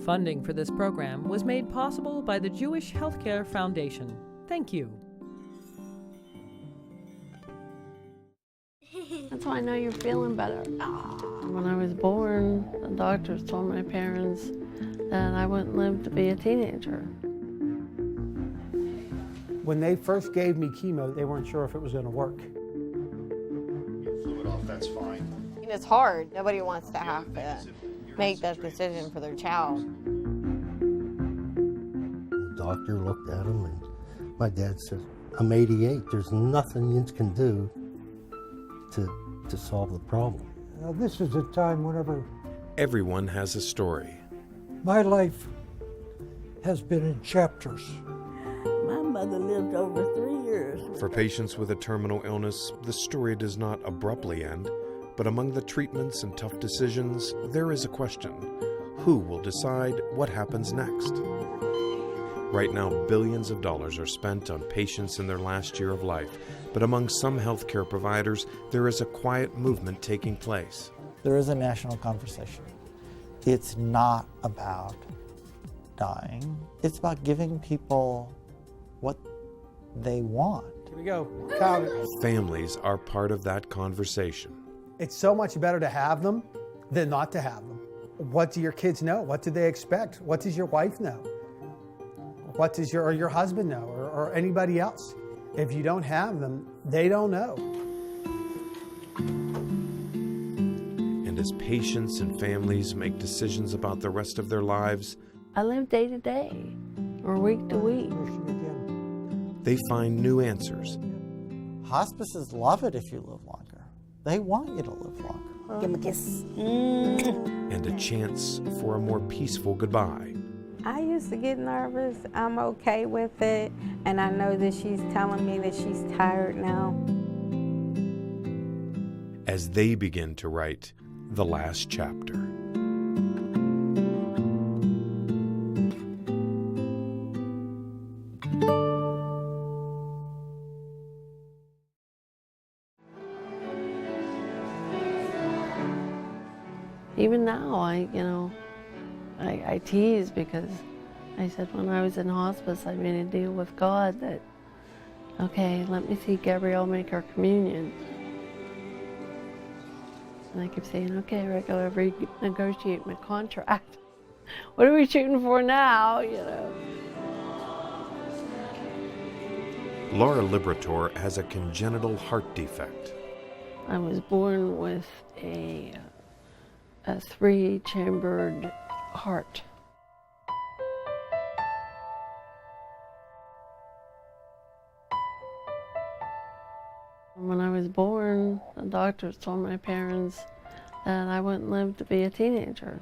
Funding for this program was made possible by the Jewish Healthcare Foundation. Thank you. That's how I know you're feeling better. When I was born, the doctors told my parents that I wouldn't live to be a teenager. When they first gave me chemo, they weren't sure if it was going to work. Fluid off, that's fine. It's hard. Nobody wants to have to make that decision for their child. The doctor looked at him and my dad said, I'm 88. There's nothing you can do to solve the problem. This is a time whenever everyone has a story. my life has been in chapters. My mother lived over 3 years. For patients with a terminal illness, the story does not abruptly end, but among the treatments and tough decisions, there is a question. Who will decide what happens next? Right now, billions of dollars are spent on patients in their last year of life, but among some healthcare providers, there is a quiet movement taking place. There is a national conversation. It's not about dying. It's about giving people what they want. Here we go. Count it. Families are part of that conversation. It's so much better to have them than not to have them. What do your kids know? What do they expect? What does your wife know? What does your husband know, or anybody else? If you don't have them, they don't know. And as patients and families make decisions about the rest of their lives, I live day to day or week to week. they find new answers. Hospices love it if you live longer. They want you to live longer. Give him a kiss. And a chance for a more peaceful goodbye. I used to get nervous. I'm okay with it. And I know that she's telling me that she's tired now. As they begin to write the last chapter. Even now, I tease because I said when I was in hospice, I made a deal with God that, okay, let me see Gabrielle make her communion. And I kept saying, okay, I gotta renegotiate my contract. What are we shooting for now, Laura Liberator has a congenital heart defect. I was born with a 3-chambered heart. When I was born, the doctors told my parents that I wouldn't live to be a teenager.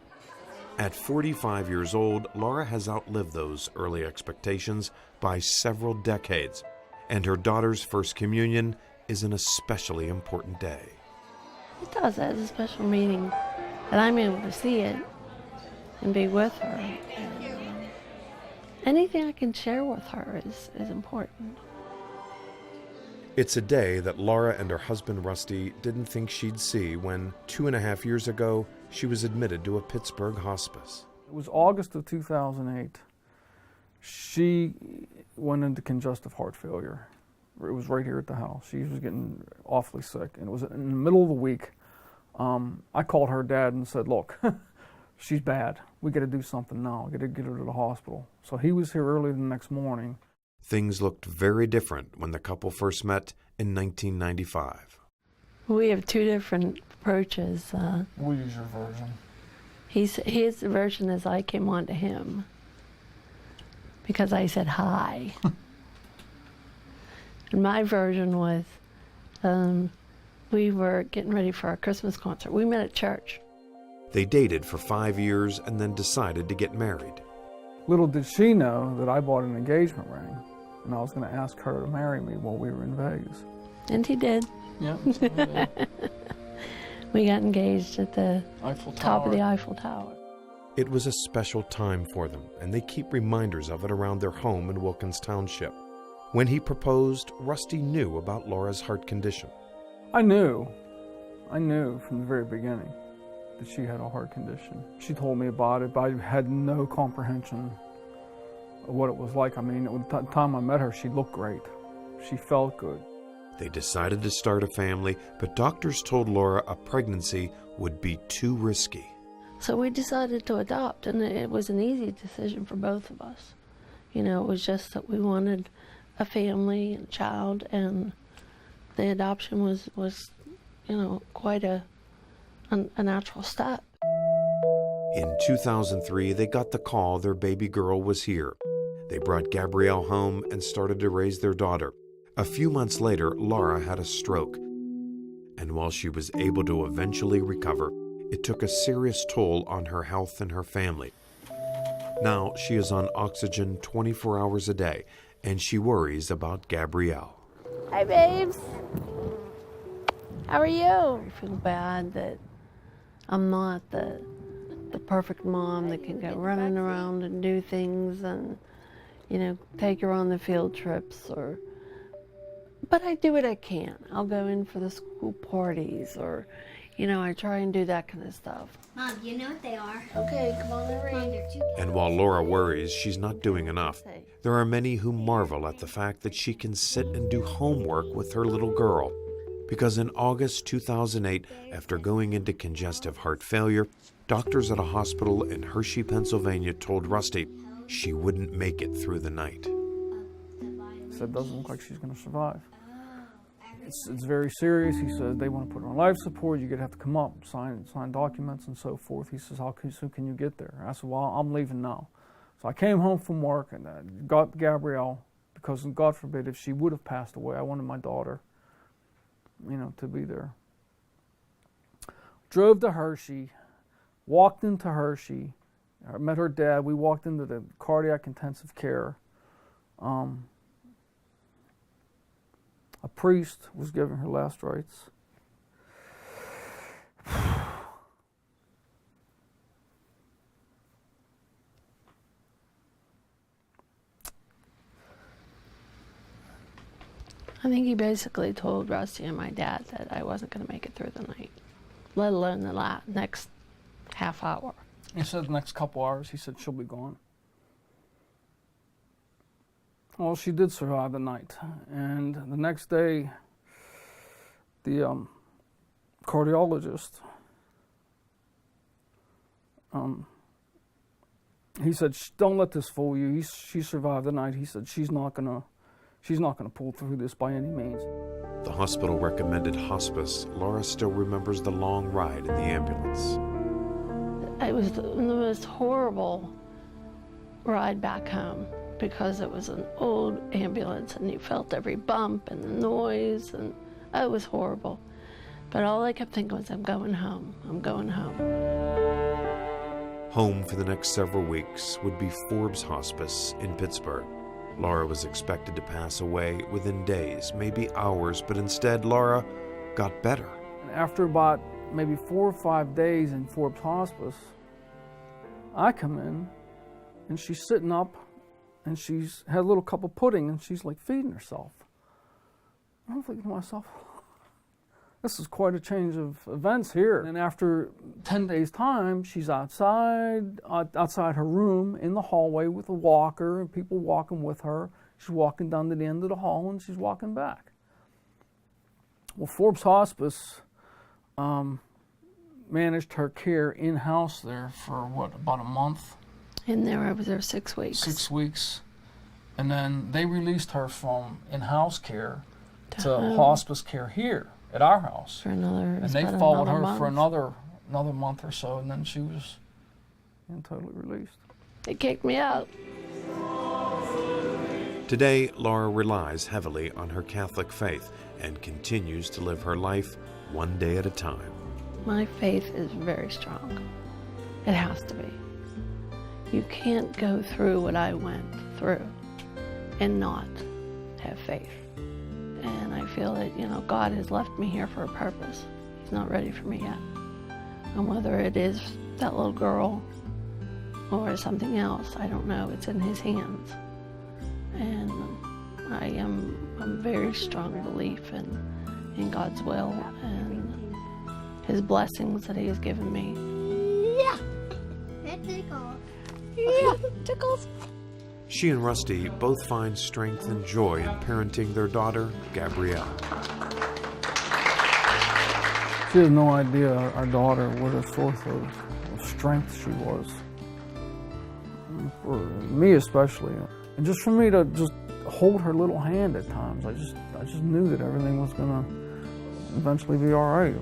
At 45 years old, Laura has outlived those early expectations by several decades, and her daughter's first communion is an especially important day. It does. It has a special meaning that I'm able to see it and be with her. Anything I can share with her is important. It's a day that Laura and her husband Rusty didn't think she'd see when 2.5 years ago she was admitted to a Pittsburgh hospice. It was August of 2008. She went into congestive heart failure. It was right here at the house. She was getting awfully sick, and it was in the middle of the week. I called her dad and said, look, she's bad. We got to do something now. We got to get her to the hospital. So he was here early the next morning. Things looked very different when the couple first met in 1995. We have two different approaches. We'll use your version. His version is I came on to him because I said hi. And my version was we were getting ready for our Christmas concert. We met at church. They dated for 5 years and then decided to get married. Little did she know that I bought an engagement ring, and I was going to ask her to marry me while we were in Vegas. And he did. Yeah. We got engaged at the top of the Eiffel Tower. It was a special time for them, and they keep reminders of it around their home in Wilkins Township. When he proposed, Rusty knew about Laura's heart condition. I knew from the very beginning. that she had a heart condition. She told me about it, but I had no comprehension of what it was like. I mean, at the time I met her, she looked great. She felt good. They decided to start a family, but doctors told Laura a pregnancy would be too risky. So we decided to adopt, and it was an easy decision for both of us. You know, it was just that we wanted a family and a child, and the adoption was you know, quite a natural step. In 2003, they got the call their baby girl was here. They brought Gabrielle home and started to raise their daughter. A few months later, Laura had a stroke. And while she was able to eventually recover, it took a serious toll on her health and her family. Now she is on oxygen 24 hours a day, and she worries about Gabrielle. Hi, babes. How are you? I feel bad that I'm not the perfect mom that can go running around and do things and, you know, take her on the field trips but I do what I can. I'll go in for the school parties, or, you know, I try and do that kind of stuff. Mom, you know what they are? Okay, come on and read. And while Laura worries she's not doing enough, there are many who marvel at the fact that she can sit and do homework with her little girl. Because in August 2008, after going into congestive heart failure, doctors at a hospital in Hershey, Pennsylvania told Rusty she wouldn't make it through the night. He said, it doesn't look like she's going to survive. It's very serious. He said, they want to put her on life support. You're going to have to come up, sign documents and so forth. He says, how soon can you get there? I said, well, I'm leaving now. So I came home from work and I got Gabrielle, because God forbid if she would have passed away, I wanted my daughter, you know, to be there. Drove to Hershey, walked into Hershey, I met her dad. We walked into the cardiac intensive care. A priest was giving her last rites. I think he basically told Rusty and my dad that I wasn't going to make it through the night, let alone the next half hour. He said the next couple hours, he said she'll be gone. Well, she did survive the night, and the next day, the cardiologist, he said, "Don't let this fool you. She survived the night." He said, "She's not gonna pull through this by any means." The hospital recommended hospice. Laura still remembers the long ride in the ambulance. It was the most horrible ride back home, because it was an old ambulance and you felt every bump and the noise, and it was horrible. But all I kept thinking was, I'm going home, I'm going home. Home for the next several weeks would be Forbes Hospice in Pittsburgh. Laura was expected to pass away within days, maybe hours, but instead Laura got better. After about maybe 4 or 5 days in Forbes Hospice, I come in and she's sitting up and she's had a little cup of pudding and she's like feeding herself. I'm thinking to myself, this is quite a change of events here. And after 10 days' time, she's outside her room in the hallway with a walker and people walking with her. She's walking down to the end of the hall and she's walking back. Well, Forbes Hospice managed her care in-house there for about a month? In there, I was there 6 weeks. 6 weeks. And then they released her from in-house care to hospice care here at our house. For another, and they followed her for another month or so, and then she was totally released. They kicked me out. Today, Laura relies heavily on her Catholic faith and continues to live her life one day at a time. My faith is very strong. It has to be. You can't go through what I went through and not have faith. And I feel that, God has left me here for a purpose. He's not ready for me yet. And whether it is that little girl or something else, I don't know. It's in his hands. And I am a very strong belief in God's will and his blessings that he has given me. Yeah. It tickles. Yeah, tickles. She and Rusty both find strength and joy in parenting their daughter, Gabrielle. She has no idea our daughter what a source of strength she was. For me especially. And just for me to just hold her little hand at times, I just knew that everything was gonna eventually be all right.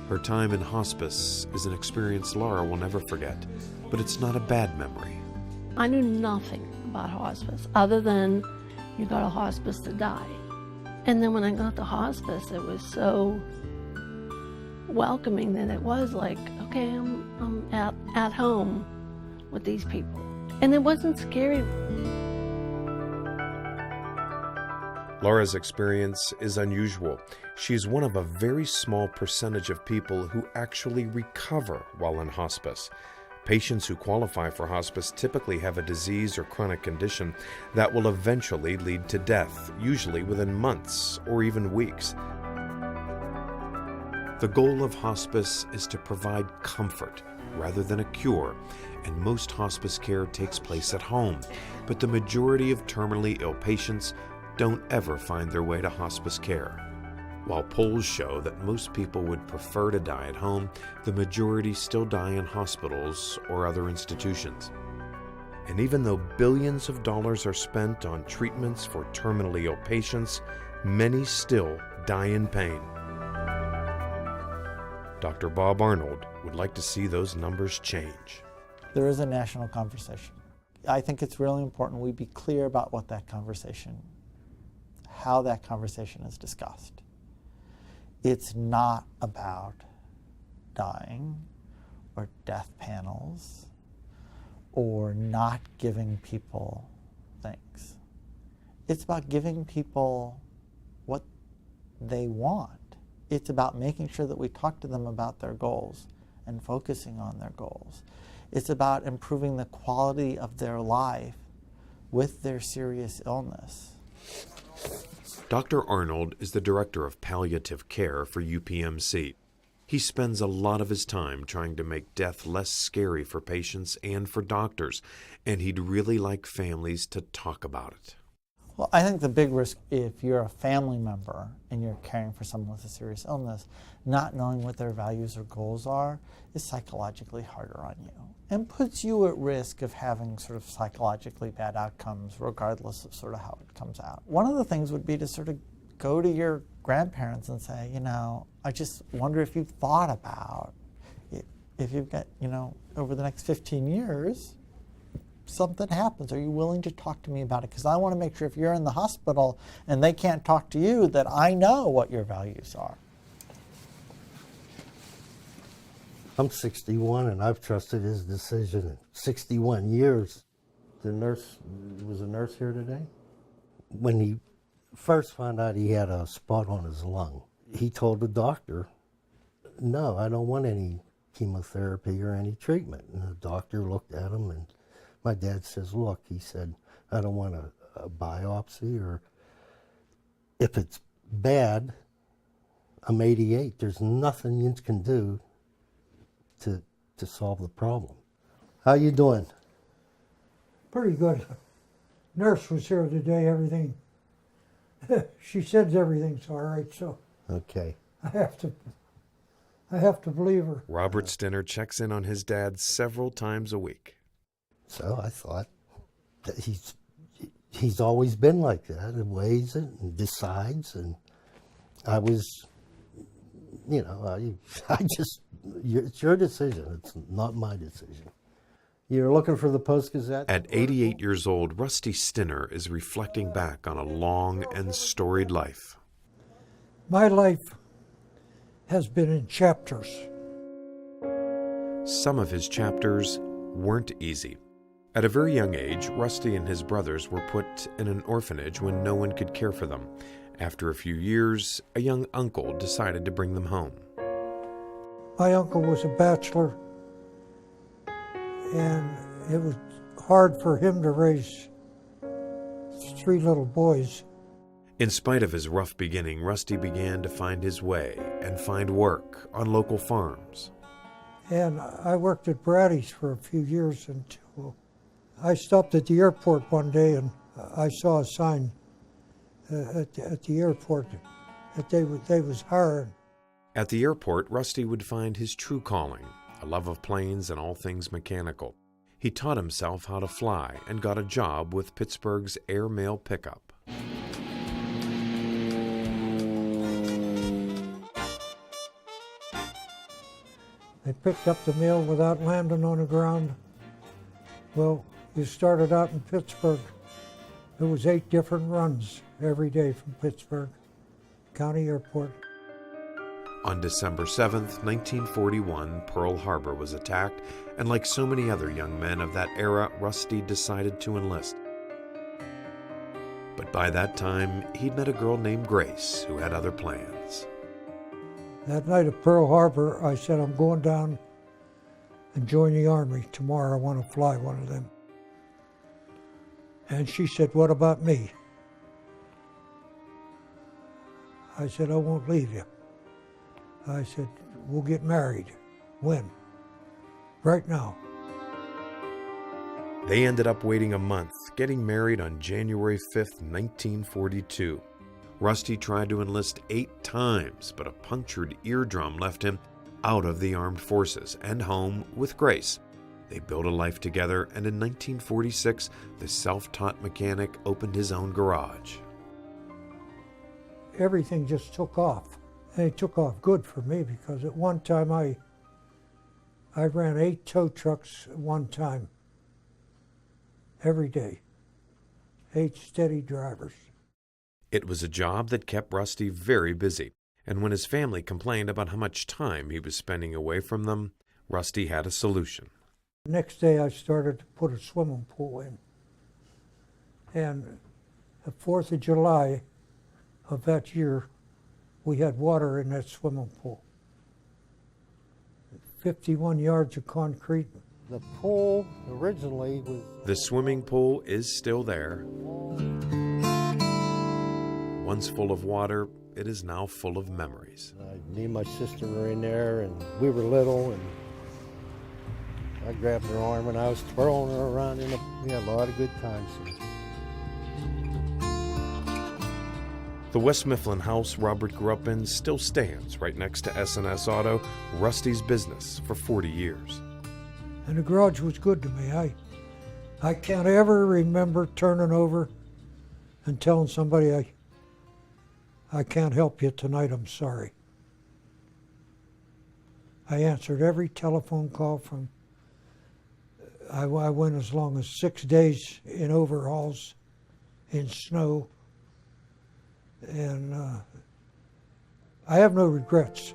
Her time in hospice is an experience Laura will never forget, but it's not a bad memory. I knew nothing about hospice other than you go to hospice to die. And then when I got to hospice, it was so welcoming that it was like, okay, I'm at home with these people. And it wasn't scary. Laura's experience is unusual. She's one of a very small percentage of people who actually recover while in hospice. Patients who qualify for hospice typically have a disease or chronic condition that will eventually lead to death, usually within months or even weeks. The goal of hospice is to provide comfort rather than a cure, and most hospice care takes place at home, but the majority of terminally ill patients don't ever find their way to hospice care. While polls show that most people would prefer to die at home, the majority still die in hospitals or other institutions. And even though billions of dollars are spent on treatments for terminally ill patients, many still die in pain. Dr. Bob Arnold would like to see those numbers change. There is a national conversation. I think it's really important we be clear about what that conversation, how that conversation is discussed. It's not about dying or death panels or not giving people things. It's about giving people what they want. It's about making sure that we talk to them about their goals and focusing on their goals. It's about improving the quality of their life with their serious illness. Dr. Arnold is the director of palliative care for UPMC. He spends a lot of his time trying to make death less scary for patients and for doctors, and he'd really like families to talk about it. Well, I think the big risk, if you're a family member and you're caring for someone with a serious illness, not knowing what their values or goals are is psychologically harder on you and puts you at risk of having sort of psychologically bad outcomes regardless of sort of how it comes out. One of the things would be to sort of go to your grandparents and say, you know, I just wonder if you've thought about if you've got, you know, over the next 15 years, something happens. Are you willing to talk to me about it? Because I want to make sure if you're in the hospital and they can't talk to you, that I know what your values are. I'm 61 and I've trusted his decision in 61 years. Was a nurse here today? When he first found out he had a spot on his lung, he told the doctor, no, I don't want any chemotherapy or any treatment. And the doctor looked at him and my dad says, look, he said, I don't want a biopsy, or if it's bad, I'm 88. There's nothing you can do to solve the problem. How you doing? Pretty good. Nurse was here today, everything. She says everything's all right, so Okay. I have to believe her. Robert Stinner checks in on his dad several times a week. So I thought that he's always been like that, and weighs it and decides, and I was, you know, it's your decision. It's not my decision. You're looking for the Post-Gazette? At 88 years old, Rusty Stinner is reflecting back on a long and storied life. My life has been in chapters. Some of his chapters weren't easy. At a very young age, Rusty and his brothers were put in an orphanage when no one could care for them. After a few years, a young uncle decided to bring them home. My uncle was a bachelor, and it was hard for him to raise 3 little boys. In spite of his rough beginning, Rusty began to find his way and find work on local farms. And I worked at Brady's for a few years until I stopped at the airport one day and I saw a sign at the airport that they was hiring. At the airport, Rusty would find his true calling, a love of planes and all things mechanical. He taught himself how to fly and got a job with Pittsburgh's air mail pickup. They picked up the mail without landing on the ground. Well, you started out in Pittsburgh. There was 8 different runs every day from Pittsburgh County Airport. On December 7th, 1941, Pearl Harbor was attacked, and like so many other young men of that era, Rusty decided to enlist. But by that time, he'd met a girl named Grace who had other plans. That night at Pearl Harbor, I said, I'm going down and join the Army. Tomorrow I want to fly one of them. And she said, what about me? I said, I won't leave you. I said, we'll get married. When? Right now. They ended up waiting a month, getting married on January 5th, 1942. Rusty tried to enlist 8 times, but a punctured eardrum left him out of the armed forces and home with Grace. They built a life together, and in 1946, the self-taught mechanic opened his own garage. Everything just took off. And it took off good for me because at one time I ran 8 tow trucks at one time, every day, 8 steady drivers. It was a job that kept Rusty very busy, and when his family complained about how much time he was spending away from them, Rusty had a solution. The next day I started to put a swimming pool in. And the 4th of July of that year, we had water in that swimming pool. 51 yards of concrete. The pool originally was... The swimming pool is still there. Once full of water, it is now full of memories. Me and my sister were in there, and we were little, and I grabbed her arm and I was twirling her around in the... We had a lot of good times. The West Mifflin house Robert grew up in still stands right next to S&S Auto, Rusty's business for 40 years. And the garage was good to me. I can't ever remember turning over and telling somebody, I can't help you tonight, I'm sorry. I answered every telephone call from, I went as long as 6 days in overhauls, in snow, and I have no regrets.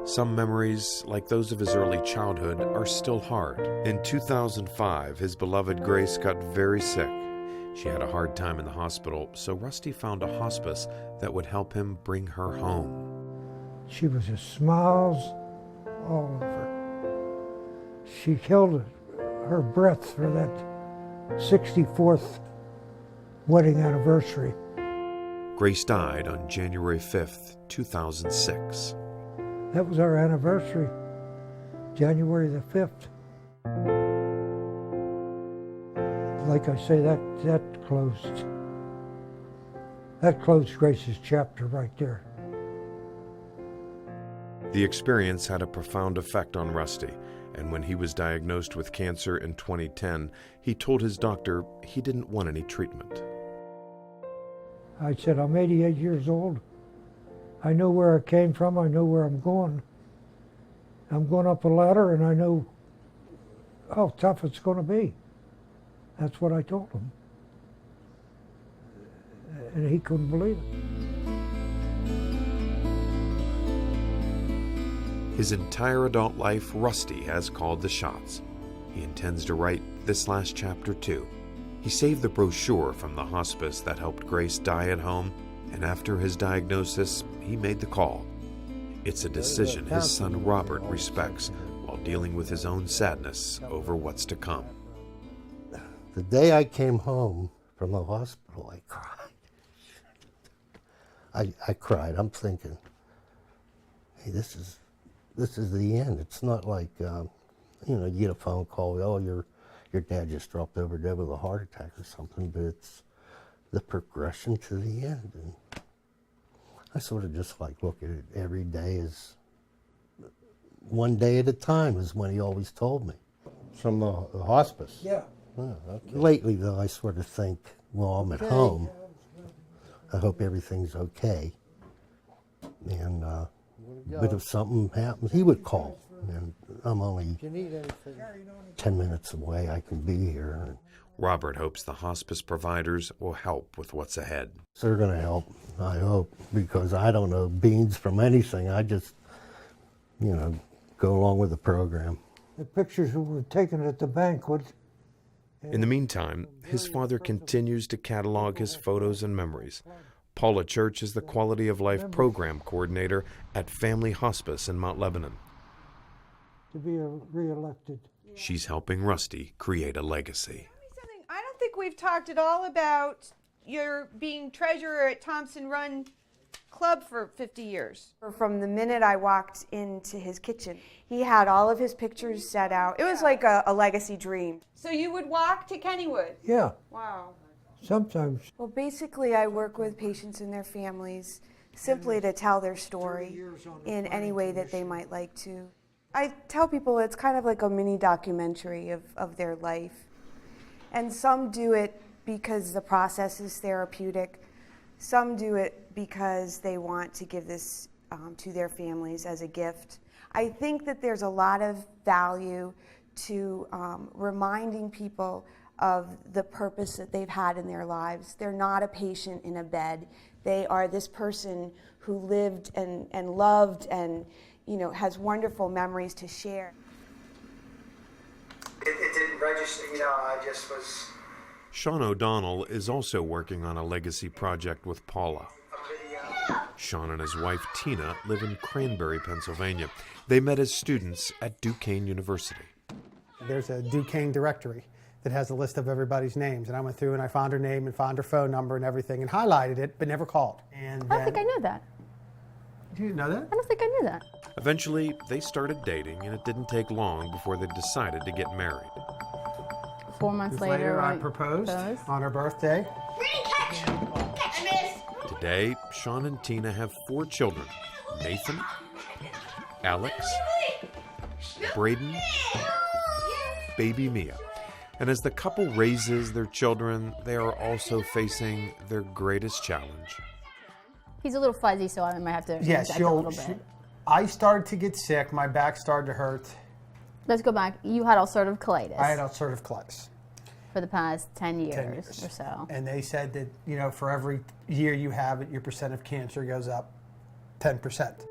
Some memories, like those of his early childhood, are still hard. In 2005, his beloved Grace got very sick. She had a hard time in the hospital, so Rusty found a hospice that would help him bring her home. She was just smiles all over. She held her breath for that 64th wedding anniversary. Grace died on January 5th, 2006. That was our anniversary, January the 5th. Like I say, that closed Grace's chapter right there. The experience had a profound effect on Rusty, and when he was diagnosed with cancer in 2010, he told his doctor he didn't want any treatment. I said, I'm 88 years old. I know where I came from. I know where I'm going. I'm going up a ladder, and I know how tough it's going to be. That's what I told him. And he couldn't believe it. His entire adult life, Rusty has called the shots. He intends to write this last chapter too. He saved the brochure from the hospice that helped Grace die at home, and after his diagnosis, he made the call. It's a decision his son Robert respects while dealing with his own sadness over what's to come. The day I came home from the hospital, I cried. I cried. I'm thinking, hey, this is this is the end. It's not like, you get a phone call, oh, your dad just dropped over dead with a heart attack or something, but it's the progression to the end. And I sort of just look at it every day as one day at a time, is what he always told me. From the hospice? Yeah. Oh, okay. Lately, though, I sort of think, well, I'm at home. I hope everything's okay. And, but if something happens, he would call. And I'm only 10 minutes away. I can be here. Robert hopes the hospice providers will help with what's ahead. So they're going to help, I hope, because I don't know beans from anything. I just, go along with the program. The pictures were taken at the banquet. In the meantime, his father continues to catalog his photos and memories. Paula Church is the Quality of Life Program Coordinator at Family Hospice in Mount Lebanon. To be re-elected. She's helping Rusty create a legacy. I don't think we've talked at all about your being treasurer at Thompson Run Club for 50 years. From the minute I walked into his kitchen, he had all of his pictures set out. It was like a legacy dream. So you would walk to Kennywood? Yeah. Wow. Sometimes. Well, basically, I work with patients and their families simply to tell their story in any way that they might like to. I tell people it's kind of like a mini documentary of their life. And some do it because the process is therapeutic. Some do it because they want to give this to their families as a gift. I think that there's a lot of value to reminding people of the purpose that they've had in their lives. They're not a patient in a bed. They are this person who lived and loved and has wonderful memories to share. It didn't register, I just was... Sean O'Donnell is also working on a legacy project with Paula. Sean and his wife Tina live in Cranberry, Pennsylvania. They met as students at Duquesne University. There's a Duquesne directory that has a list of everybody's names, and I went through and I found her name and found her phone number and everything and highlighted it, but never called. And I don't think I knew that. You didn't know that? I don't think I knew that. Eventually, they started dating, and it didn't take long before they decided to get married. 4 months later, I proposed on her birthday. Today, Sean and Tina have 4 children: Nathan, Alex, Braden, baby Mia. And as the couple raises their children, they are also facing their greatest challenge. He's a little fuzzy, so I might have to Yes, a little bit. I started to get sick. My back started to hurt. Let's go back. You had ulcerative colitis. I had ulcerative colitis. For the past 10 years or so. And they said that, for every year you have it, your percent of cancer goes up 10%.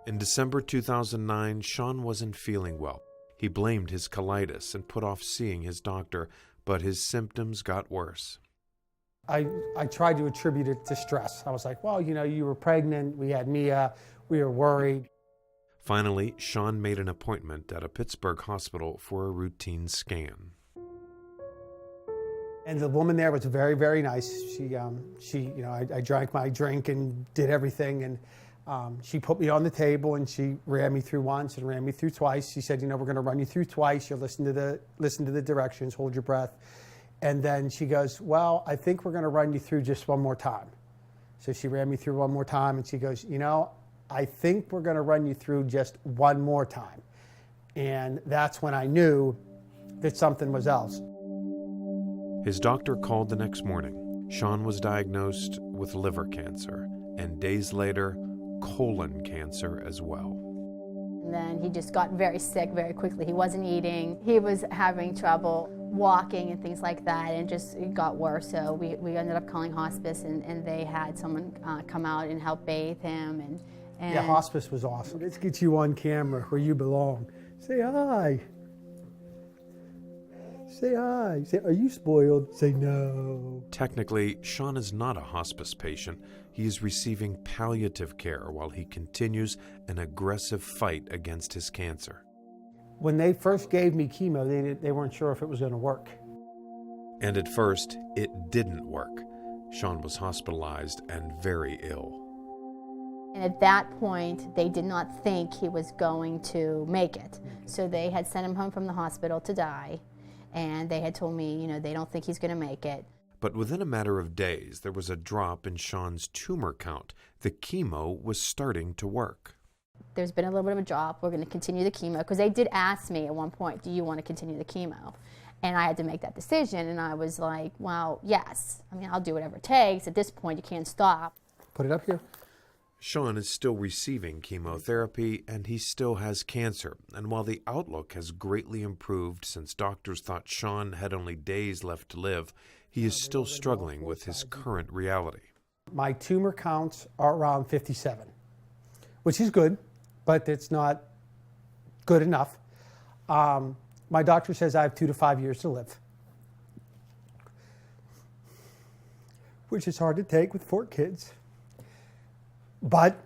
In December 2009, Sean wasn't feeling well. He blamed his colitis and put off seeing his doctor, but his symptoms got worse. I tried to attribute it to stress. I was like, well, you were pregnant, we had Mia, we were worried. Finally, Sean made an appointment at a Pittsburgh hospital for a routine scan. And the woman there was very, very nice. I drank my drink and did everything, and she put me on the table and she ran me through once and ran me through twice. She said, we're going to run you through twice. You'll listen to the directions, hold your breath. And then she goes, well, I think we're going to run you through just one more time. So she ran me through one more time, and she goes, I think we're going to run you through just one more time. And that's when I knew that something was else. His doctor called the next morning. Sean was diagnosed with liver cancer, and days later, colon cancer as well. And then he just got very sick very quickly. He wasn't eating. He was having trouble walking and things like that, and it got worse. So we ended up calling hospice, and they had someone come out and help bathe him. And yeah, hospice was awesome. Let's get you on camera where you belong. Say hi. Say hi. Say, are you spoiled? Say no. Technically, Sean is not a hospice patient. He is receiving palliative care while he continues an aggressive fight against his cancer. When they first gave me chemo, they weren't sure if it was going to work. And at first, it didn't work. Sean was hospitalized and very ill. And at that point, they did not think he was going to make it. So they had sent him home from the hospital to die, and they had told me, they don't think he's going to make it. But within a matter of days, there was a drop in Sean's tumor count. The chemo was starting to work. There's been a little bit of a drop. We're going to continue the chemo, because they did ask me at one point, do you want to continue the chemo? And I had to make that decision, and I was like, well, yes. I'll do whatever it takes. At this point, you can't stop. Put it up here. Sean is still receiving chemotherapy, and he still has cancer. And while the outlook has greatly improved since doctors thought Sean had only days left to live, he is still struggling with his current reality. My tumor counts are around 57, which is good, but it's not good enough. My doctor says I have 2 to 5 years to live, which is hard to take with 4 kids. But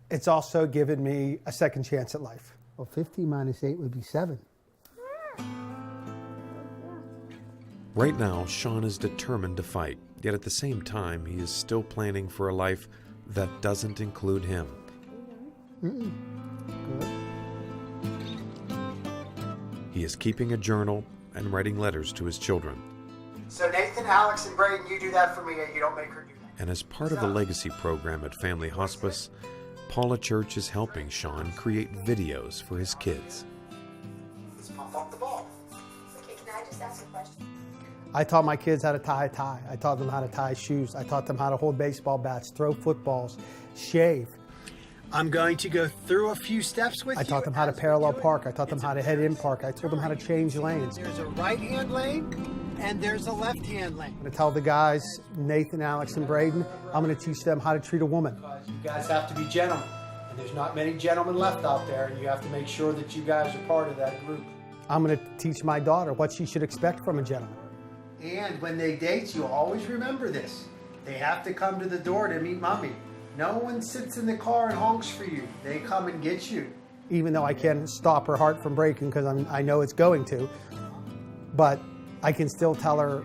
it's also given me a second chance at life. Well, 50 minus 8 would be 7. Right now, Sean is determined to fight, yet at the same time, he is still planning for a life that doesn't include him. Good. He is keeping a journal and writing letters to his children. So Nathan, Alex, and Braden, you do that for me, and you don't make her do that. And as part of the legacy program at Family Hospice, Paula Church is helping Sean create videos for his kids. Let's pump up the ball. Okay, can I just ask a question? I taught my kids how to tie a tie. I taught them how to tie shoes. I taught them how to hold baseball bats, throw footballs, shave. I'm going to go through a few steps with you. I taught them how to parallel park. I taught them how to head in park. I told them how to change lanes. There's a right-hand lane and there's a left-hand lane. I'm going to tell the guys, Nathan, Alex, and Braden, I'm going to teach them how to treat a woman. You guys have to be gentlemen, and there's not many gentlemen left out there, and you have to make sure that you guys are part of that group. I'm going to teach my daughter what she should expect from a gentleman. And when they date you, always remember this. They have to come to the door to meet mommy. No one sits in the car and honks for you. They come and get you. Even though I can't stop her heart from breaking because I know it's going to, but I can still tell her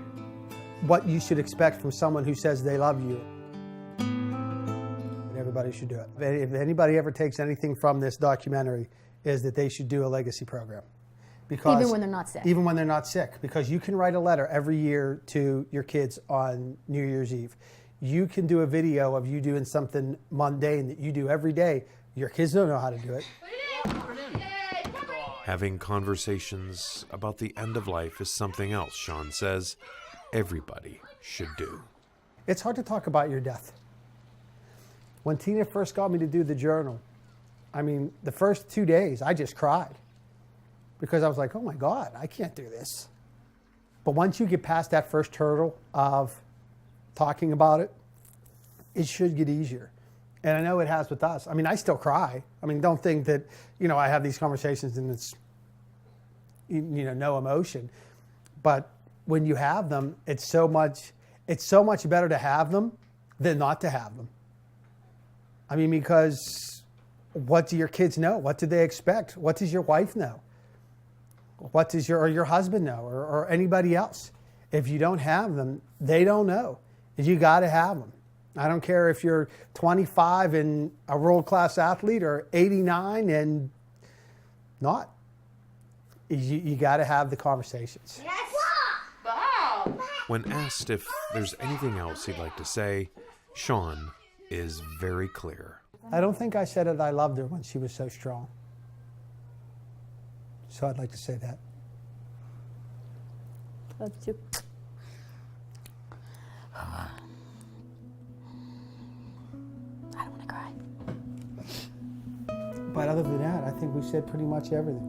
what you should expect from someone who says they love you. And everybody should do it. If anybody ever takes anything from this documentary, is that they should do a legacy program. Because even when they're not sick. Even when they're not sick. Because you can write a letter every year to your kids on New Year's Eve. You can do a video of you doing something mundane that you do every day. Your kids don't know how to do it. Having conversations about the end of life is something else, Sean says, everybody should do. It's hard to talk about your death. When Tina first got me to do the journal, the first 2 days, I just cried. Because I was like, oh my God, I can't do this. But once you get past that first hurdle of talking about it, it should get easier. And I know it has with us. I still cry. Don't think that, I have these conversations and it's, no emotion. But when you have them, it's so much better to have them than not to have them. Because what do your kids know? What do they expect? What does your wife know? What does your husband know or anybody else? If you don't have them, they don't know. You got to have them. I don't care if you're 25 and a world-class athlete or 89 and not. You got to have the conversations. Yes. When asked if there's anything else he'd like to say, Sean is very clear. I don't think I said that I loved her when she was so strong. So I'd like to say that. Love you. I don't want to cry. But other than that, I think we said pretty much everything.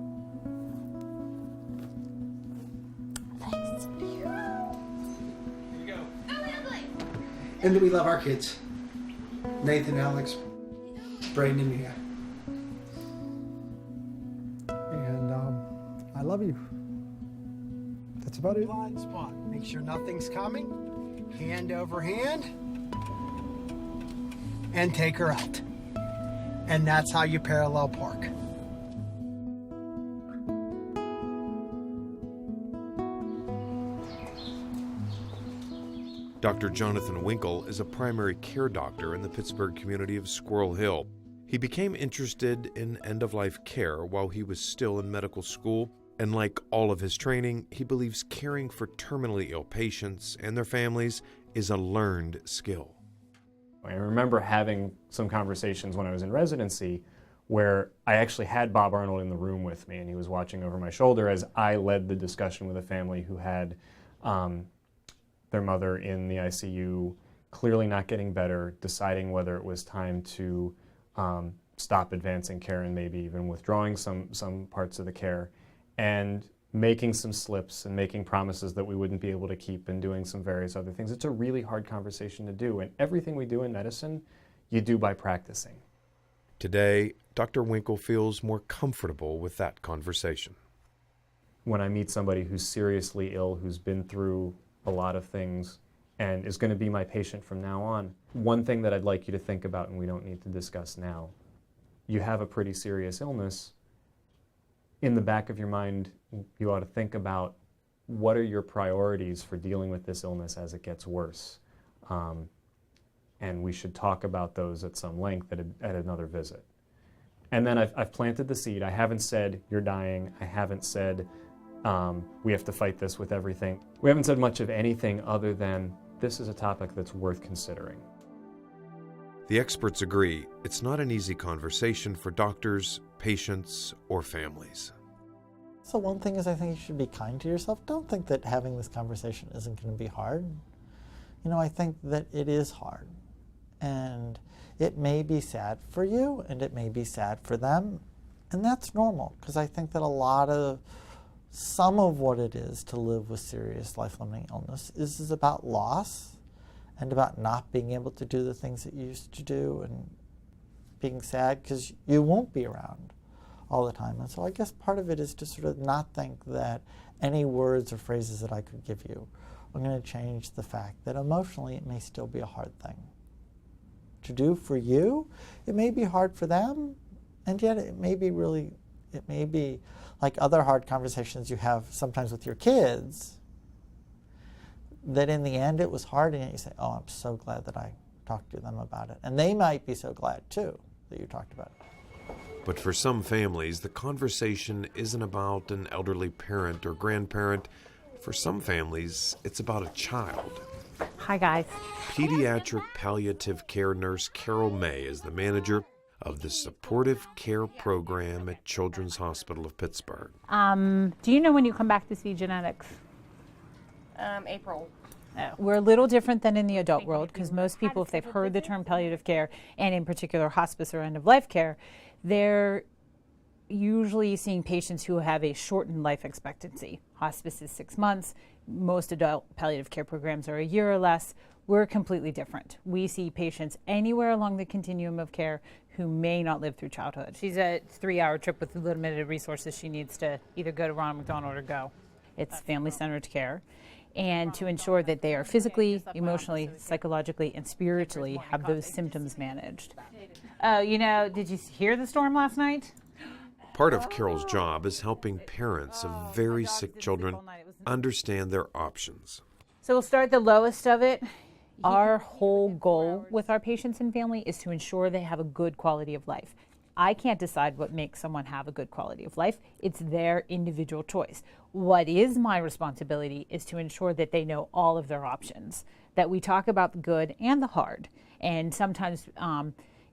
Thanks. Here you go. And that we love our kids. Nathan, Alex, Braden, and Mia. And I love you. That's about it. Blind spot. Make sure nothing's coming. Hand over hand. And take her out. And that's how you parallel park. Dr. Jonathan Winkle is a primary care doctor in the Pittsburgh community of Squirrel Hill. He became interested in end-of-life care while he was still in medical school, and like all of his training, he believes caring for terminally ill patients and their families is a learned skill. I remember having some conversations when I was in residency where I actually had Bob Arnold in the room with me, and he was watching over my shoulder as I led the discussion with a family who had their mother in the ICU, clearly not getting better, deciding whether it was time to stop advancing care and maybe even withdrawing some parts of the care, and making some slips and making promises that we wouldn't be able to keep and doing some various other things. It's a really hard conversation to do, and everything we do in medicine, you do by practicing. Today, Dr. Winkle feels more comfortable with that conversation. When I meet somebody who's seriously ill, who's been through a lot of things, and is going to be my patient from now on, one thing that I'd like you to think about, and we don't need to discuss now, you have a pretty serious illness. In the back of your mind, you ought to think about what are your priorities for dealing with this illness as it gets worse. And we should talk about those at some length at another visit. And then I've planted the seed. I haven't said you're dying. I haven't said we have to fight this with everything. We haven't said much of anything other than this is a topic that's worth considering. The experts agree it's not an easy conversation for doctors, patients, or families. So one thing is I think you should be kind to yourself. Don't think that having this conversation isn't going to be hard. You know, I think that it is hard. And it may be sad for you, and it may be sad for them. And that's normal, because I think that some of what it is to live with serious life-limiting illness is about loss and about not being able to do the things that you used to do and being sad because you won't be around all the time. And so I guess part of it is to sort of not think that any words or phrases that I could give you are going to change the fact that emotionally it may still be a hard thing to do for you. It may be hard for them, and yet it may be like other hard conversations you have sometimes with your kids, that in the end it was hard, and yet you say, oh, I'm so glad that I talked to them about it. And they might be so glad, too, that you talked about it. But for some families, the conversation isn't about an elderly parent or grandparent. For some families, it's about a child. Hi, guys. Pediatric palliative care nurse Carol May is the manager of the supportive care program at Children's Hospital of Pittsburgh. Do you know when you come back to see genetics? April. We're a little different than in the adult world, because most people, if they've heard the term palliative care, and in particular hospice or end-of-life care, they're usually seeing patients who have a shortened life expectancy. Hospice is 6 months. Most adult palliative care programs are a year or less. We're completely different. We see patients anywhere along the continuum of care who may not live through childhood. She's a 3-hour trip with limited resources. She needs to either go to Ronald McDonald or go. It's family-centered care. And to ensure that they are physically, emotionally, psychologically, and spiritually have those symptoms managed. Did you hear the storm last night? Part of Carol's job is helping parents of very sick children understand their options. So we'll start the lowest of it. Our whole goal with our patients and family is to ensure they have a good quality of life. I can't decide what makes someone have a good quality of life. It's their individual choice. What is my responsibility is to ensure that they know all of their options, that we talk about the good and the hard. And sometimes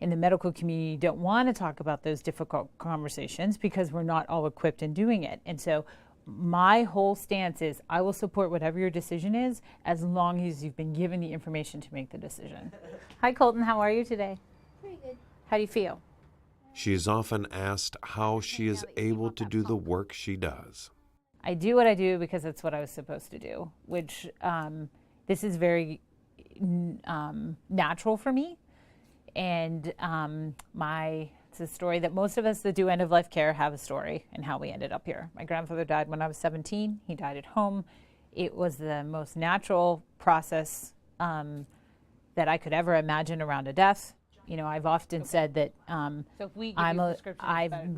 in the medical community don't want to talk about those difficult conversations because we're not all equipped in doing it. And so my whole stance is I will support whatever your decision is as long as you've been given the information to make the decision. Hi, Colton. How are you today? Pretty good. How do you feel? She is often asked how she is able to do the work she does. I do what I do because it's what I was supposed to do, which this is very natural for me. And it's a story that most of us that do end-of-life care have a story and how we ended up here. My grandfather died when I was 17. He died at home. It was the most natural process that I could ever imagine around a death. You know, I've often said that I've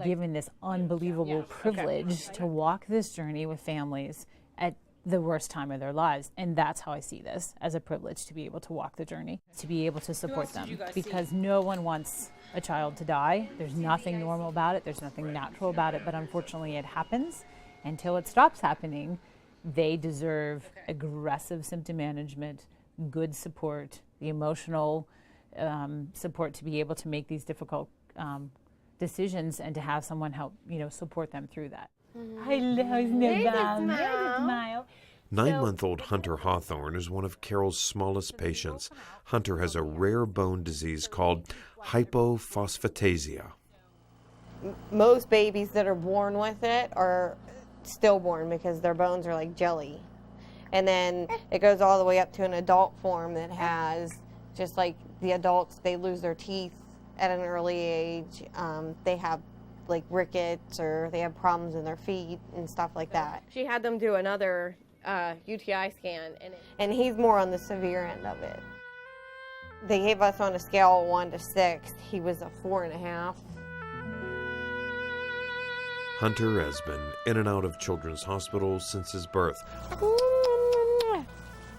given this unbelievable privilege to walk this journey with families at the worst time of their lives. And that's how I see this, as a privilege to be able to walk the journey, to be able to support them, because no one wants a child to die. There's nothing normal about it. There's nothing natural about it, but unfortunately it happens. Until it stops happening, they deserve aggressive symptom management, good support, the emotional support to be able to make these difficult decisions, and to have someone help, support them through that. Hello, smile. 9-month-old Hunter Hawthorne is one of Carol's smallest patients. Hunter has a rare bone disease called hypophosphatasia. Most babies that are born with it are stillborn because their bones are like jelly. And then it goes all the way up to an adult form that has, just like the adults, they lose their teeth at an early age. They have like rickets, or they have problems in their feet and stuff like that. She had them do another UTI scan, and he's more on the severe end of it. They gave us on a scale of 1 to 6. He was a 4.5. Hunter has been in and out of children's hospitals since his birth.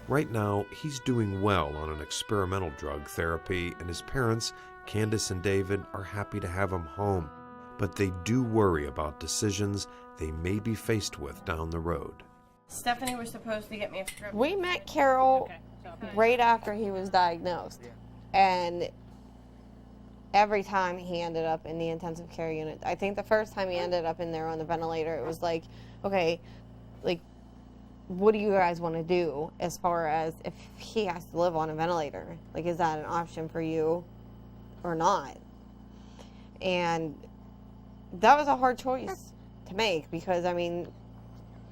Right now, he's doing well on an experimental drug therapy, and his parents, Candace and David, are happy to have him home. But they do worry about decisions they may be faced with down the road. Stephanie was supposed to get me a script. We met Carol right after he was diagnosed. And every time he ended up in the intensive care unit, I think the first time he ended up in there on the ventilator, it was like, okay, like, what do you guys want to do as far as if he has to live on a ventilator? Like, is that an option for you or not? And that was a hard choice to make, because, I mean,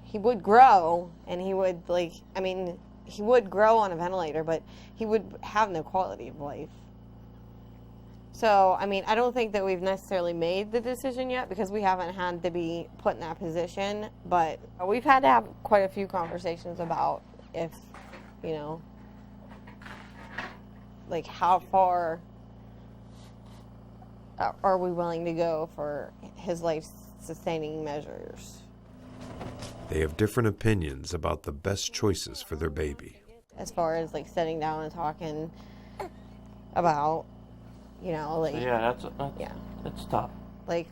he would grow, and he would, like, I mean, he would grow on a ventilator, but he would have no quality of life. So, I mean, I don't think that we've necessarily made the decision yet, because we haven't had to be put in that position, but we've had to have quite a few conversations about if, like, how far are we willing to go for his life-sustaining measures. They have different opinions about the best choices for their baby. As far as, like, sitting down and talking about, like... Yeah, that's tough. Like,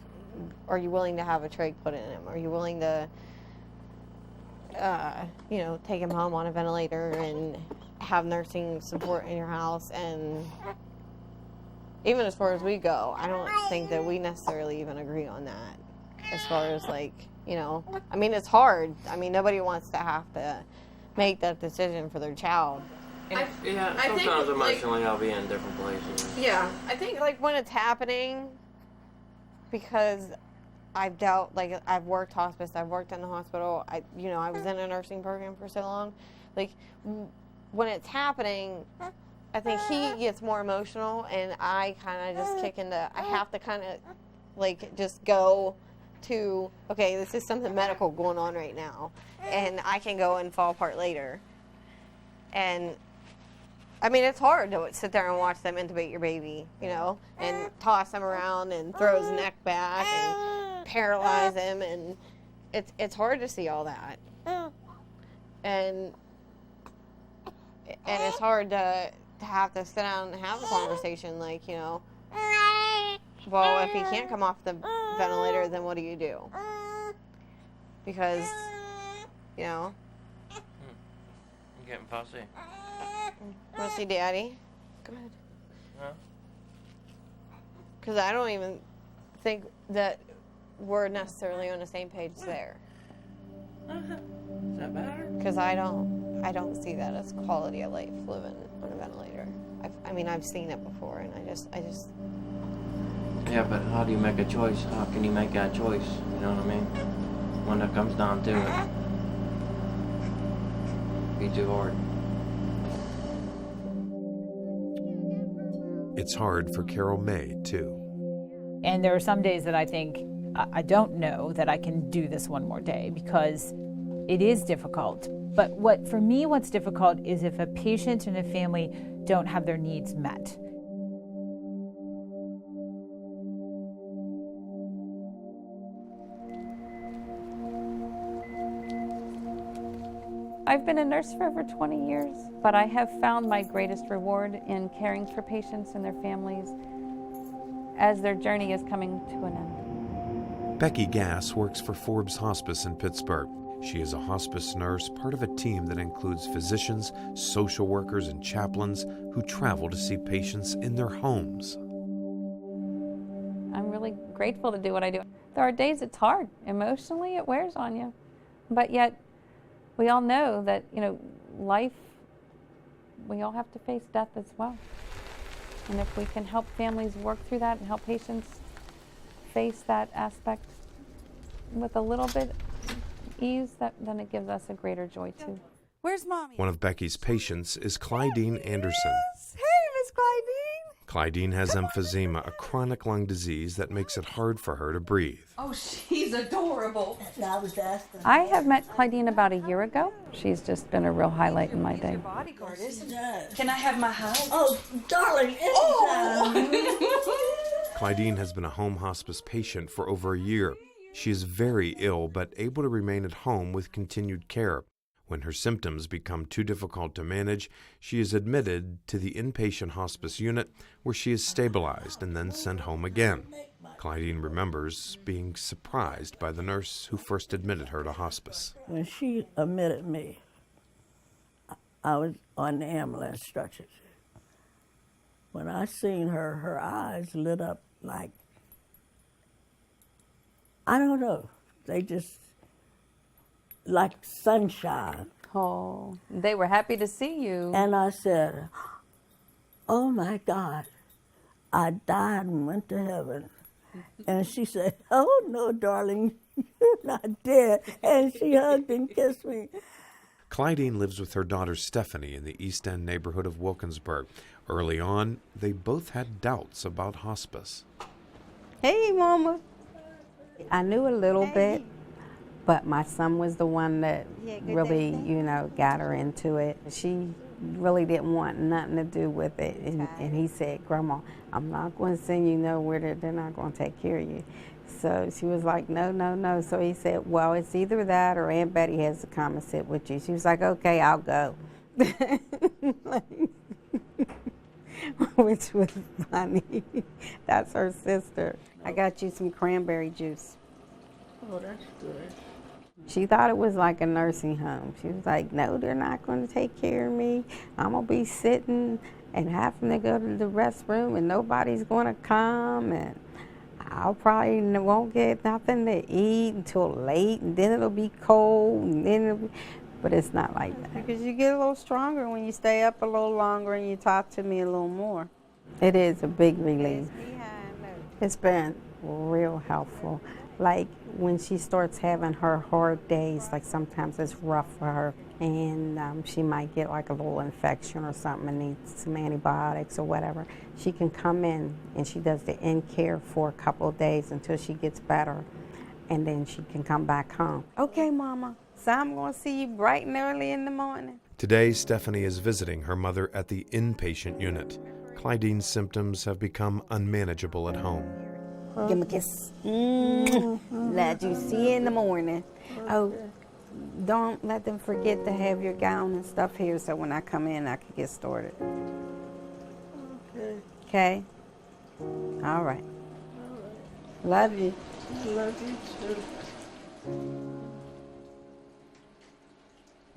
are you willing to have a trach put in him? Are you willing to, take him home on a ventilator and have nursing support in your house? And even as far as we go, I don't think that we necessarily even agree on that. As far as, like, I mean, it's hard. I mean, nobody wants to have to make that decision for their child. Sometimes emotionally I'll be in different places. Yeah, I think, like, when it's happening, because I've I've worked hospice, I've worked in the hospital, I was in a nursing program for so long. Like, when it's happening, I think he gets more emotional, and I kind of just kick into, I have to kind of, like, just go to, okay, this is something medical going on right now, and I can go and fall apart later. And I mean, it's hard to sit there and watch them intubate your baby, and toss him around and throw his neck back and paralyze him, and it's hard to see all that. And it's hard to have to sit down and have a conversation, like, well, if he can't come off the ventilator, then what do you do? Because, I'm getting fussy. Want to see Daddy? Go ahead. Huh? Because I don't even think that we're necessarily on the same page there. Is that better? Because I don't see that as quality of life living on a ventilator. I've seen it before, and I just. Yeah, but how do you make a choice? How can you make that choice? You know what I mean? When it comes down to it, it'd be too hard. It's hard for Carol May, too. And there are some days that I think, I don't know that I can do this one more day, because it is difficult. But what's difficult is if a patient and a family don't have their needs met. I've been a nurse for over 20 years, but I have found my greatest reward in caring for patients and their families as their journey is coming to an end. Becky Gass works for Forbes Hospice in Pittsburgh. She is a hospice nurse, part of a team that includes physicians, social workers, and chaplains who travel to see patients in their homes. I'm really grateful to do what I do. There are days it's hard. Emotionally, it wears on you. But yet, we all know that, life, we all have to face death as well. And if we can help families work through that and help patients face that aspect with a little bit ease, then it gives us a greater joy too. Where's Mommy? One of Becky's patients is Clydine Anderson. Hey, Miss Clydine. Clydine has emphysema, a chronic lung disease that makes it hard for her to breathe. Oh, she's adorable. I was asking. I have met Clydine about a year ago. She's just been a real highlight in my day. Bodyguard, isn't it? Can I have my hug? Oh, darling, Clydine has been a home hospice patient for over a year. She is very ill, but able to remain at home with continued care. When her symptoms become too difficult to manage, she is admitted to the inpatient hospice unit where she is stabilized and then sent home again. Clydine remembers being surprised by the nurse who first admitted her to hospice. When she admitted me, I was on the ambulance stretcher. When I seen her, her eyes lit up like, I don't know, they just, like sunshine. Oh, they were happy to see you. And I said, oh my God, I died and went to heaven. And she said, oh no, darling, you're not dead. And she hugged and kissed me. Clydine lives with her daughter Stephanie in the East End neighborhood of Wilkinsburg. Early on, they both had doubts about hospice. Hey, Mama. I knew a little bit, but my son was the one that really, got her into it. She really didn't want nothing to do with it. And he said, Grandma, I'm not going to send you nowhere that they're not going to take care of you. So she was like, no, no, no. So he said, well, it's either that or Aunt Betty has to come and sit with you. She was like, okay, I'll go. Which was funny. That's her sister. I got you some cranberry juice. Oh, that's good. She thought it was like a nursing home. She was like, no, they're not going to take care of me. I'm going to be sitting and having to go to the restroom and nobody's going to come, and I'll probably won't get nothing to eat until late, and then it'll be cold, and then but it's not like that. Because you get a little stronger when you stay up a little longer and you talk to me a little more. It is a big relief. It's been real helpful. Like when she starts having her hard days, like sometimes it's rough for her, and she might get like a little infection or something and needs some antibiotics or whatever. She can come in and she does the in-care for a couple of days until she gets better, and then she can come back home. Okay, Mama, so I'm going to see you bright and early in the morning. Today, Stephanie is visiting her mother at the inpatient unit. Clydine's symptoms have become unmanageable at home. Give me a kiss. Let you see you in the morning. Oh, don't let them forget to have your gown and stuff here so when I come in I can get started. Okay? All right. Love you. Love you too.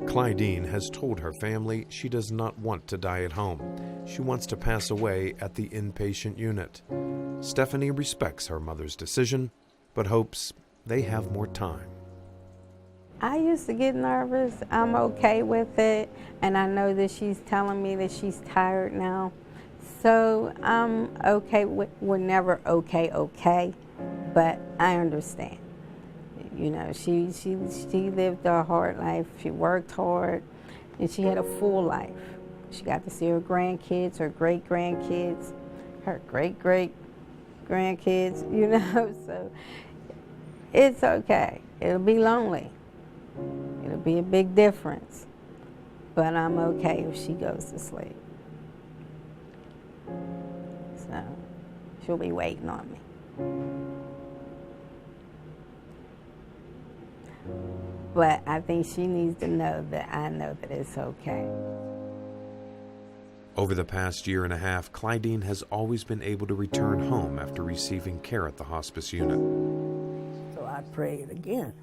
Clydine has told her family she does not want to die at home. She wants to pass away at the inpatient unit. Stephanie respects her mother's decision, but hopes they have more time. I used to get nervous. I'm okay with it, and I know that she's telling me that she's tired now. So I'm okay. We're never okay, but I understand. You know, she lived a hard life. She worked hard, and she had a full life. She got to see her grandkids, her great-grandkids, her great-great-grandkids, you know, so it's okay. It'll be lonely. It'll be a big difference, but I'm okay if she goes to sleep. So she'll be waiting on me. But I think she needs to know that I know that it's okay. Over the past year and a half, Clydeen has always been able to return home after receiving care at the hospice unit. So I prayed again.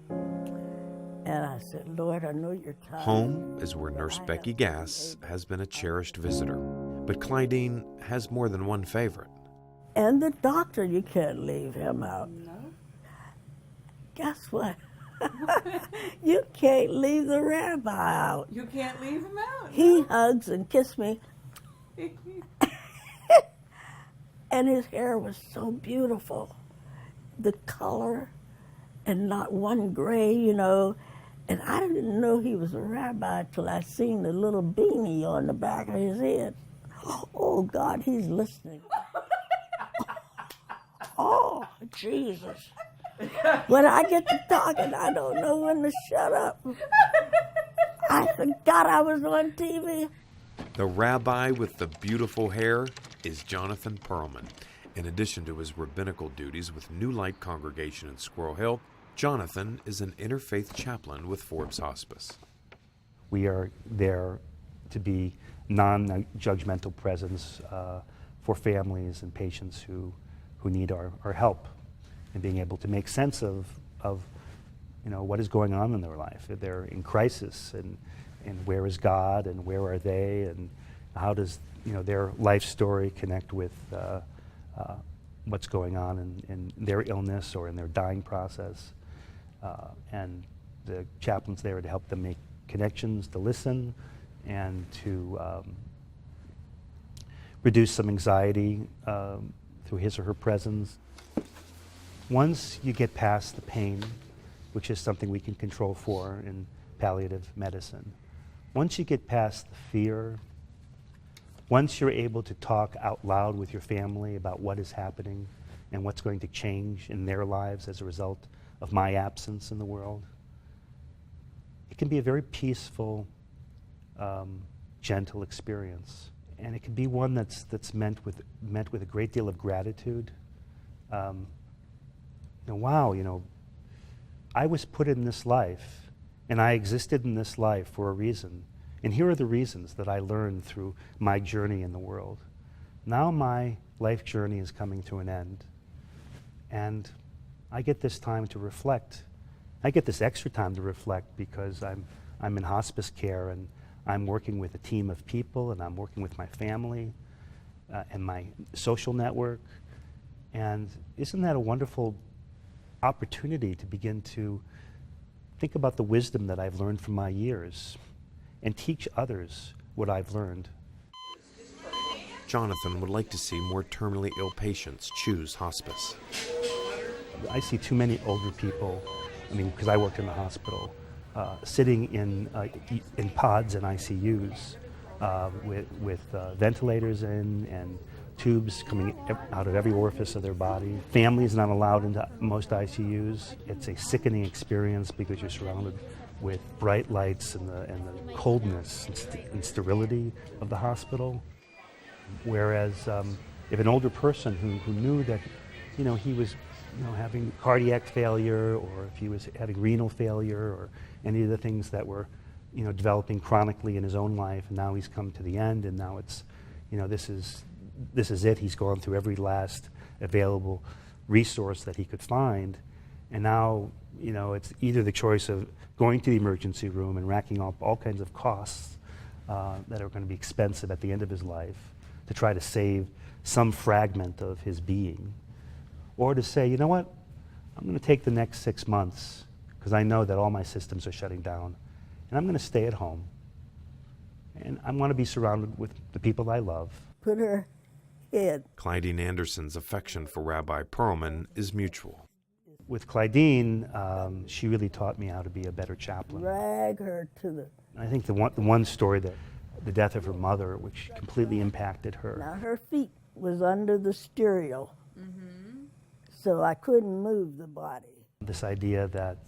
And I said, Lord, I know you're tired. Home is where Nurse Becky Gass has been a cherished visitor. But Clydeen has more than one favorite. And the doctor, you can't leave him out. No. Guess what? You can't leave the rabbi out. You can't leave him out. He hugs and kisses me. And his hair was so beautiful. The color and not one gray, you know. And I didn't know he was a rabbi till I seen the little beanie on the back of his head. Oh, God, he's listening. Oh, Jesus. When I get to talking, I don't know when to shut up. I forgot I was on TV. The rabbi with the beautiful hair is Jonathan Perlman. In addition to his rabbinical duties with New Light Congregation in Squirrel Hill, Jonathan is an interfaith chaplain with Forbes Hospice. We are there to be non-judgmental presence for families and patients who need our help, and being able to make sense of what is going on in their life. They're in crisis, and where is God, and where are they, and how does their life story connect with what's going on in their illness or in their dying process. And the chaplain's there to help them make connections, to listen, and to reduce some anxiety through his or her presence. Once you get past the pain, which is something we can control for in palliative medicine, once you get past the fear, once you're able to talk out loud with your family about what is happening and what's going to change in their lives as a result of my absence in the world, it can be a very peaceful, gentle experience. And it can be one that's met with a great deal of gratitude. Wow, I was put in this life, and I existed in this life for a reason. And here are the reasons that I learned through my journey in the world. Now my life journey is coming to an end, and I get this time to reflect. I get this extra time to reflect because I'm in hospice care, and I'm working with a team of people, and I'm working with my family and my social network. And isn't that a wonderful opportunity to begin to think about the wisdom that I've learned from my years and teach others what I've learned. Jonathan would like to see more terminally ill patients choose hospice. I see too many older people, because I worked in the hospital, sitting in pods and ICUs with ventilators in and tubes coming out of every orifice of their body. Families not allowed into most ICUs. It's a sickening experience because you're surrounded with bright lights and the coldness and sterility of the hospital. Whereas if an older person who knew that he was having cardiac failure, or if he was having renal failure, or any of the things that were developing chronically in his own life, and now he's come to the end, and now it's this is it. He's gone through every last available resource that he could find, and now it's either the choice of going to the emergency room and racking up all kinds of costs that are going to be expensive at the end of his life to try to save some fragment of his being, or to say, you know what, I'm going to take the next 6 months because I know that all my systems are shutting down, and I'm going to stay at home, and I want to be surrounded with the people I love. Put her head. Clydeen Anderson's affection for Rabbi Perlman is mutual. With Clydeen, she really taught me how to be a better chaplain. Drag her to the... I think the one story, that the death of her mother, which completely impacted her. Now her feet was under the stereo, so I couldn't move the body. This idea that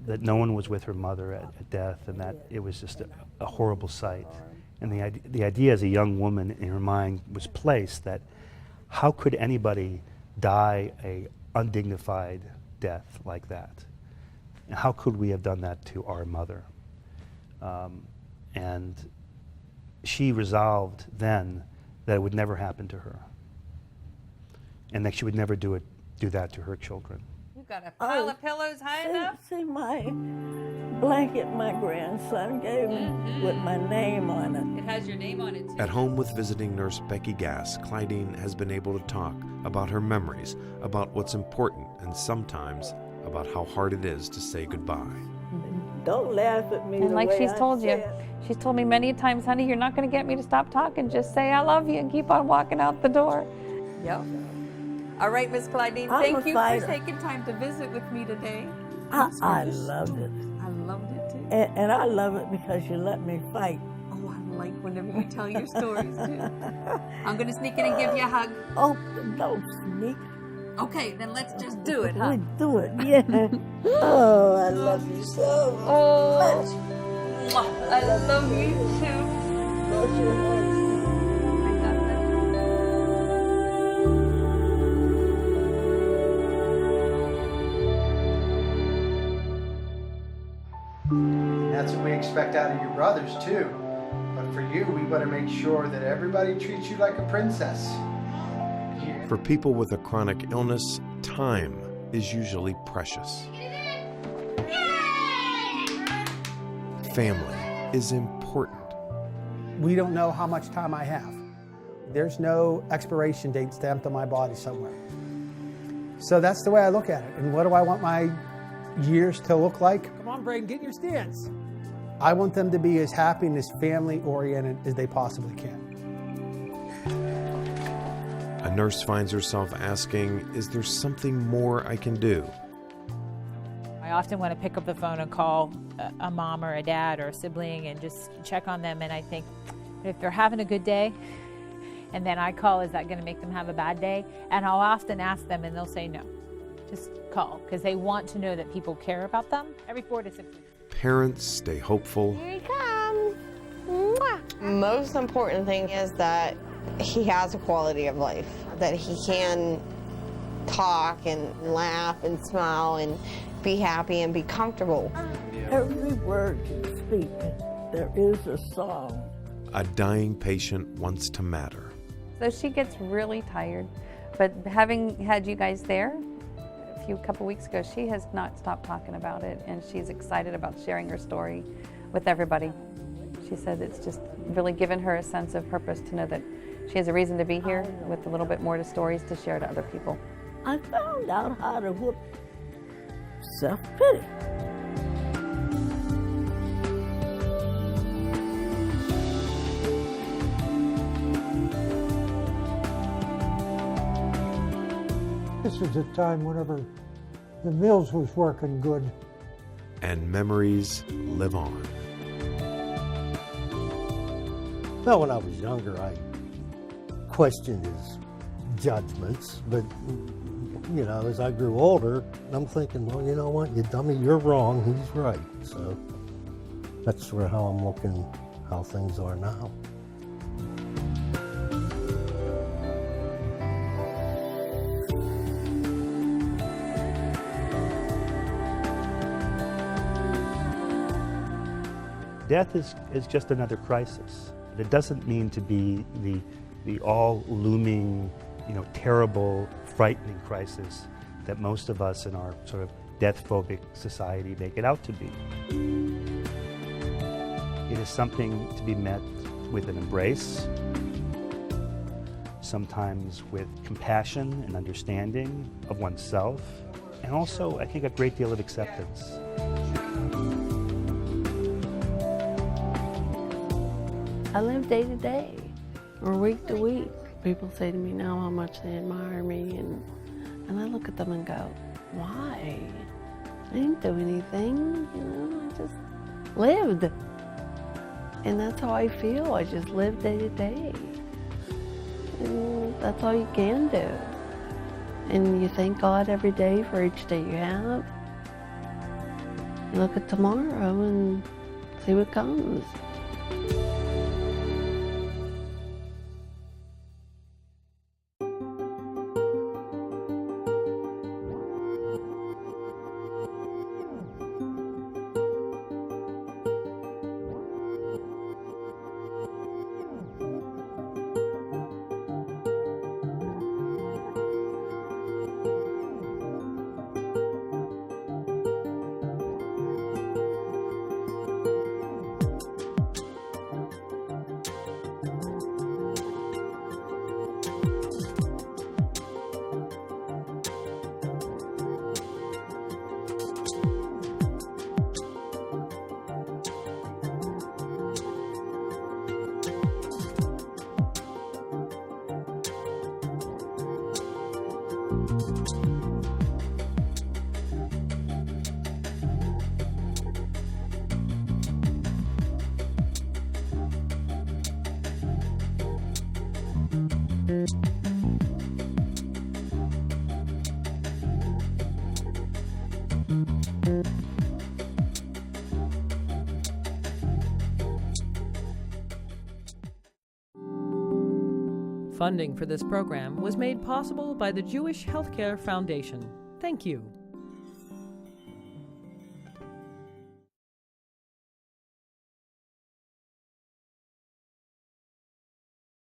that no one was with her mother at death, and that it was just a horrible sight. And the idea as a young woman in her mind was placed that how could anybody die a undignified death like that? How could we have done that to our mother? And she resolved then that it would never happen to her, and that she would never do that to her children. You got a pile of pillows high enough? See my blanket my grandson gave me with my name on it. It has your name on it, too. At home with visiting nurse Becky Gass, Clydine has been able to talk about her memories, about what's important, and sometimes about how hard it is to say goodbye. Don't laugh at me. And the like way she's I told you, said. she's told me many times, honey, you're not going to get me to stop talking. Just say I love you and keep on walking out the door. Yep. All right, Miss Clydine, I'm thank a you fighter. for taking time to visit with me today. I loved it. I loved it too. And I love it because you let me fight. Oh, I like whenever you tell your stories too. I'm going to sneak in and give you a hug. Oh, don't sneak. Okay, then let's just do it, huh? We do it, yeah. Oh, I love you so much. I love you too. That's what we expect out of your brothers too. But for you, we want to make sure that everybody treats you like a princess. For people with a chronic illness, time is usually precious. Family is important. We don't know how much time I have. There's no expiration date stamped on my body somewhere. So that's the way I look at it. And what do I want my years to look like? Come on, Braden, get in your stance. I want them to be as happy and as family-oriented as they possibly can. A nurse finds herself asking, is there something more I can do? I often want to pick up the phone and call a mom or a dad or a sibling and just check on them, and I think if they're having a good day and then I call, is that going to make them have a bad day? And I'll often ask them and they'll say no. Just call, because they want to know that people care about them every 4 to 6 weeks. Parents stay hopeful. Here he comes. Mwah. Most important thing is that he has a quality of life, that he can talk and laugh and smile and be happy and be comfortable. Every word you speak, there is a song. A dying patient wants to matter. So she gets really tired. But having had you guys there a couple weeks ago, she has not stopped talking about it, and she's excited about sharing her story with everybody. She said it's just really given her a sense of purpose to know that she has a reason to be here with a little bit more to stories to share to other people. I found out how to whoop self-pity. This was a time whenever the mills was working good. And memories live on. Well, when I was younger, I questioned his judgments, but you know, as I grew older, I'm thinking, well, you know what, you dummy, you're wrong, he's right. So that's sort of how I'm looking, how things are now. Death is just another crisis. It doesn't mean to be the all-looming, terrible, frightening crisis that most of us in our sort of death-phobic society make it out to be. It is something to be met with an embrace, sometimes with compassion and understanding of oneself, and also, I think, a great deal of acceptance. I live day to day or week to week. People say to me now how much they admire me, and I look at them and go, why? I didn't do anything, I just lived. And that's how I feel. I just live day to day. And that's all you can do. And you thank God every day for each day you have. You look at tomorrow and see what comes. Funding for this program was made possible by the Jewish Healthcare Foundation. Thank you.